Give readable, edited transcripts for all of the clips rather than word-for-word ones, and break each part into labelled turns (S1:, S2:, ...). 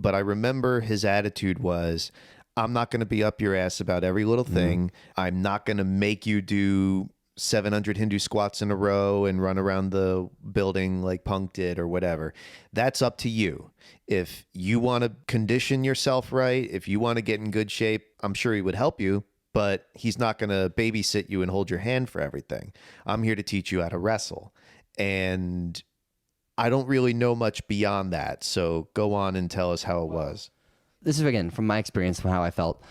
S1: but I remember his attitude was, I'm not going to be up your ass about every little thing. I'm not going to make you do 700 Hindu squats in a row and run around the building like Punk did or whatever. That's up to you. If you want to condition yourself right, if you want to get in good shape, I'm sure he would help you, but he's not going to babysit you and hold your hand for everything. I'm here to teach you how to wrestle. And I don't really know much beyond that. So go on and tell us how it was.
S2: This is, again, from my experience, from how I felt.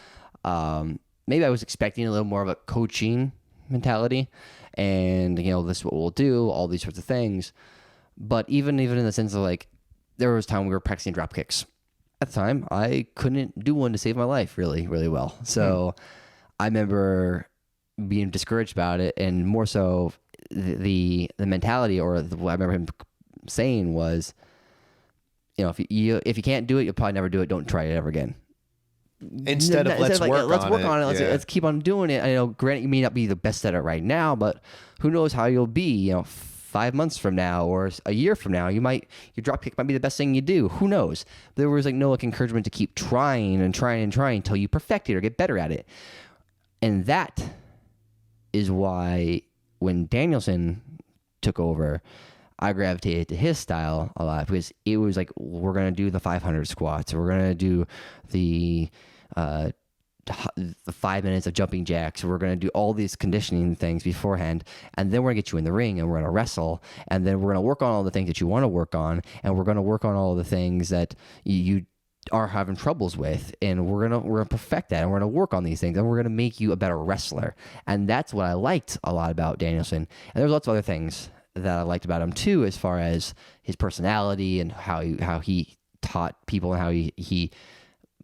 S2: Maybe I was expecting a little more of a coaching mentality and, this is what we'll do, all these sorts of things. But even in the sense of like, there was time we were practicing drop kicks. At the time, I couldn't do one to save my life really, really well. So I remember being discouraged about it, and more so the mentality, or what I remember him saying was, if you can't do it, you'll probably never do it. Don't try it ever again.
S1: Instead of let's work on it.
S2: Let's keep on doing it. I know, granted, you may not be the best at it right now, but who knows how you'll be, 5 months from now or a year from now. Your drop kick might be the best thing you do. Who knows? There was no encouragement to keep trying until you perfect it or get better at it. And that is why when Danielson took over, I gravitated to his style a lot, because it was like, we're going to do the 500 squats. We're going to do the 5 minutes of jumping jacks. We're going to do all these conditioning things beforehand. And then we're going to get you in the ring and we're going to wrestle. And then we're going to work on all the things that you want to work on. And we're going to work on all the things that you are having troubles with. And we're going to perfect that. And we're going to work on these things. And we're going to make you a better wrestler. And that's what I liked a lot about Danielson. And there's lots of other things that I liked about him too, as far as his personality and how he taught people, and how he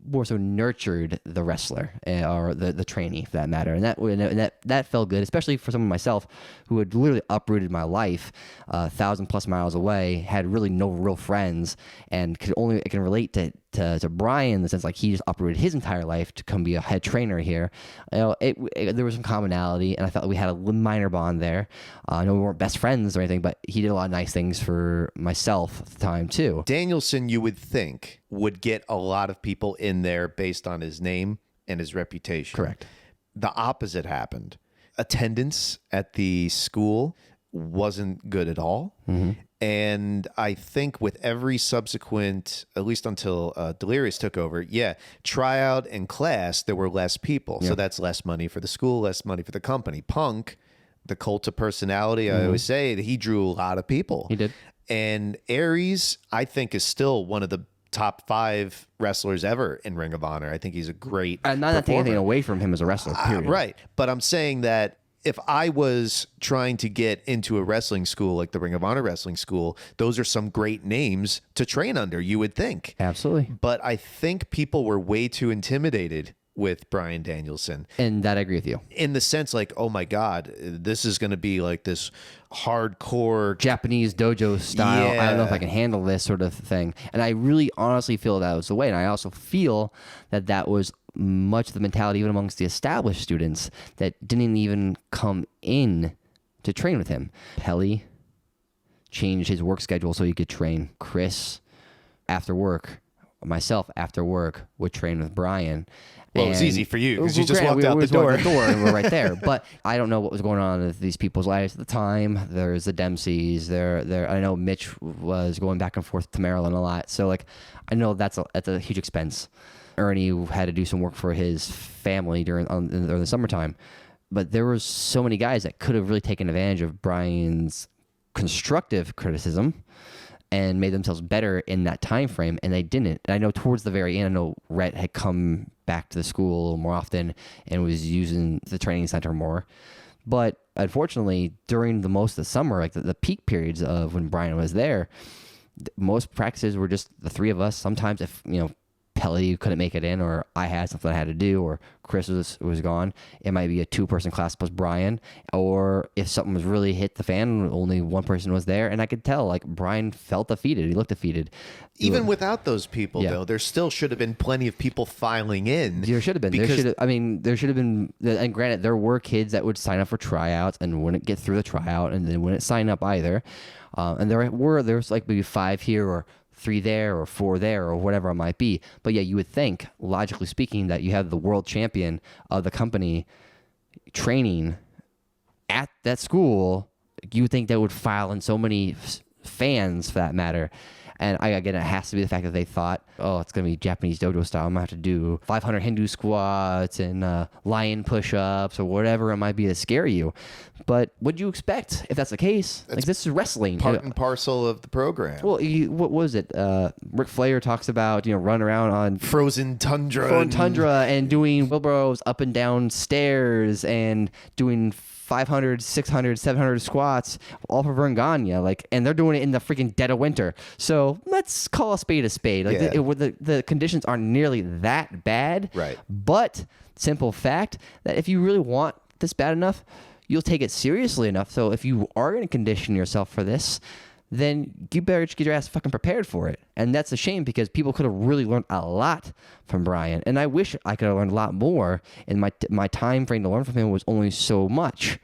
S2: more so nurtured the wrestler, or the trainee for that matter. And that felt good, especially for someone myself who had literally uprooted my life 1,000+ miles away, had really no real friends, and I can relate to Bryan in the sense like he just uprooted his entire life to come be a head trainer here. There was some commonality, and I felt like we had a minor bond there. I know we weren't best friends or anything, but he did a lot of nice things for myself at the time too.
S1: Danielson, you would think, would get a lot of people in there based on his name and his reputation.
S2: Correct.
S1: The opposite happened. Attendance at the school wasn't good at all. Mm-hmm. And I think with every subsequent, at least until Delirious took over, tryout and class, there were less people. Yeah. So that's less money for the school, less money for the company. Punk, the cult of personality, I always say, that he drew a lot of people.
S2: He did.
S1: And Aries, I think, is still one of the top 5 wrestlers ever in Ring of Honor. I think he's a great
S2: I'm not taking anything away from him as a wrestler, period.
S1: Right. But I'm saying that if I was trying to get into a wrestling school like the Ring of Honor wrestling school, those are some great names to train under, you would think.
S2: Absolutely.
S1: But I think people were way too intimidated with Bryan Danielson.
S2: And that I agree with you.
S1: In the sense like, oh my God, this is going to be like this hardcore
S2: Japanese dojo style. Yeah. I don't know if I can handle this sort of thing. And I really honestly feel that was the way. And I also feel that was much of the mentality even amongst the established students that didn't even come in to train with him. Pelly changed his work schedule so he could train. Chris, after work, myself after work, would train with Bryan.
S1: Well, it was easy for you because you just walked out the door.
S2: And we're right there. But I don't know what was going on with these people's lives at the time. There's the Dempseys. I know Mitch was going back and forth to Maryland a lot. So I know that's a huge expense. Ernie had to do some work for his family during the summertime. But there were so many guys that could have really taken advantage of Bryan's constructive criticism and made themselves better in that time frame, and they didn't. And I know towards the very end, I know Rhett had come back to the school more often and was using the training center more. But unfortunately, during most of the summer, like the peak periods of when Bryan was there, most practices were just the 3 of us. Sometimes if, Pelly couldn't make it in, or I had something I had to do, or Chris was gone, it might be a 2-person class plus Bryan. Or if something was really hit the fan, only 1 person was there, and I could tell Bryan felt defeated. He looked defeated.
S1: Even without those people, though, there still should have been plenty of people filing in.
S2: There should have been. There should have been. And granted, there were kids that would sign up for tryouts and wouldn't get through the tryout, and they wouldn't sign up either. And there was maybe 5 here or 3 there or 4 there or whatever it might be. But yeah, you would think, logically speaking, that you have the world champion of the company training at that school. You would think they would file in so many fans, for that matter. And again, it has to be the fact that they thought, oh, it's going to be Japanese dojo style. I'm going to have to do 500 Hindu squats and lion push-ups or whatever it might be to scare you. But what do you expect if that's the case? Like, this is wrestling.
S1: Part and parcel of the program.
S2: Well, what was it? Ric Flair talks about, running around on
S1: frozen tundra
S2: and doing wheelbarrows up and down stairs and doing 500, 600, 700 squats, all for Vergania, and they're doing it in the freaking dead of winter. So let's call a spade a spade. The conditions aren't nearly that bad.
S1: Right.
S2: But simple fact that if you really want this bad enough, you'll take it seriously enough. So if you are going to condition yourself for this, then you better just get your ass fucking prepared for it. And that's a shame, because people could have really learned a lot from Bryan. And I wish I could have learned a lot more, and my time frame to learn from him was only so much.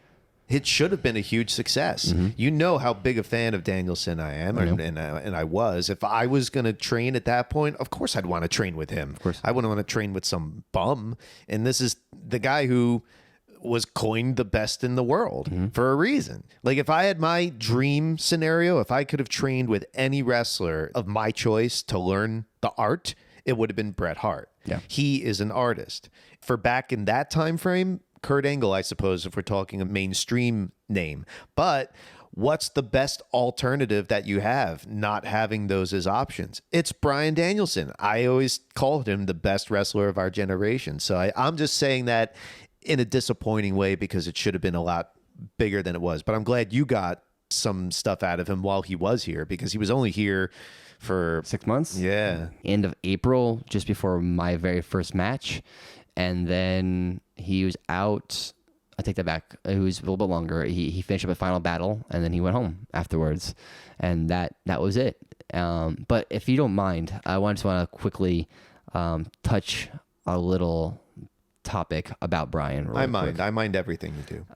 S1: It should have been a huge success.
S2: Mm-hmm.
S1: You know how big a fan of Danielson I am, and I was. If I was going to train at that point, of course I'd want to train with him.
S2: Of course.
S1: I wouldn't want to train with some bum. And this is the guy who was coined the best in the world for a reason. Like, if I had my dream scenario, if I could have trained with any wrestler of my choice to learn the art, it would have been Bret Hart.
S2: Yeah.
S1: He is an artist. For back in that time frame, Kurt Angle, I suppose, if we're talking a mainstream name. But what's the best alternative that you have, not having those as options? It's Bryan Danielson. I always called him the best wrestler of our generation. So I'm just saying that in a disappointing way, because it should have been a lot bigger than it was. But I'm glad you got some stuff out of him while he was here, because he was only here for
S2: 6 months.
S1: Yeah.
S2: End of April, just before my very first match. And then he was out. I take that back. It was a little bit longer. He finished up a final battle, and then he went home afterwards. And that was it. But if you don't mind, I just want to quickly touch a little topic about Bryan.
S1: I mind everything you do.